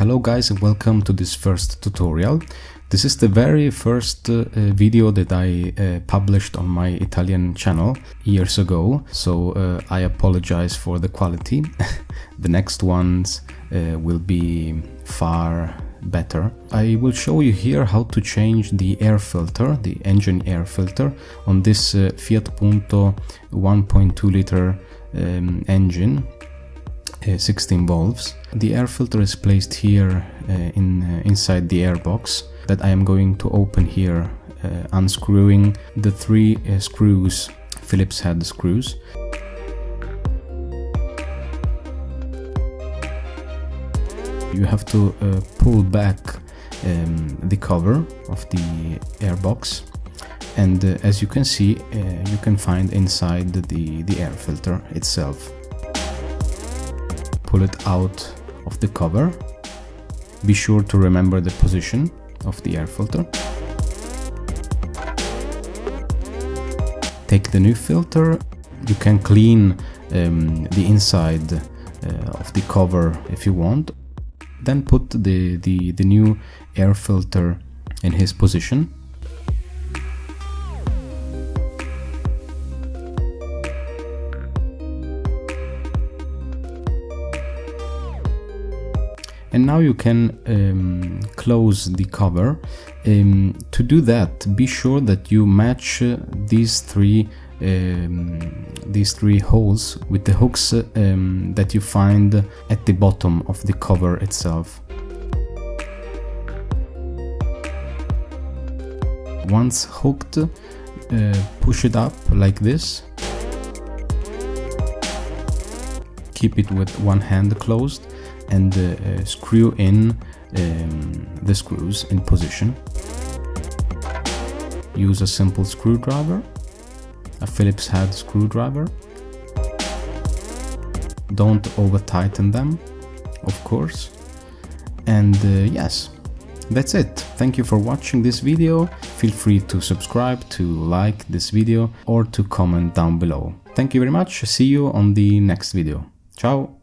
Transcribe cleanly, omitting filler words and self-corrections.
Hello guys and welcome to this first tutorial. This is the very first video that I published on my Italian channel years ago, so I apologize for the quality. The next ones will be far better. I will show you here how to change the air filter, the engine air filter on this Fiat Punto 1.2 liter engine. 16 valves. The air filter is placed here inside the airbox that I am going to open here, unscrewing the three screws, Phillips head screws. You have to pull back the cover of the airbox, and as you can see, you can find inside the air filter itself. Pull it out of the cover. Be sure to remember the position of the air filter. Take the new filter. You can clean the inside of the cover if you want. Then put the new air filter in his position. And now you can close the cover. To do that, be sure that you match these three holes with the hooks that you find at the bottom of the cover itself. Once hooked, push it up like this. Keep it with one hand closed and screw in the screws in position. Use a simple screwdriver, a Phillips head screwdriver. Don't over tighten them, of course. And yes, that's it. Thank you for watching this video. Feel free to subscribe, to like this video, or to comment down below. Thank you very much. See you on the next video. Ciao!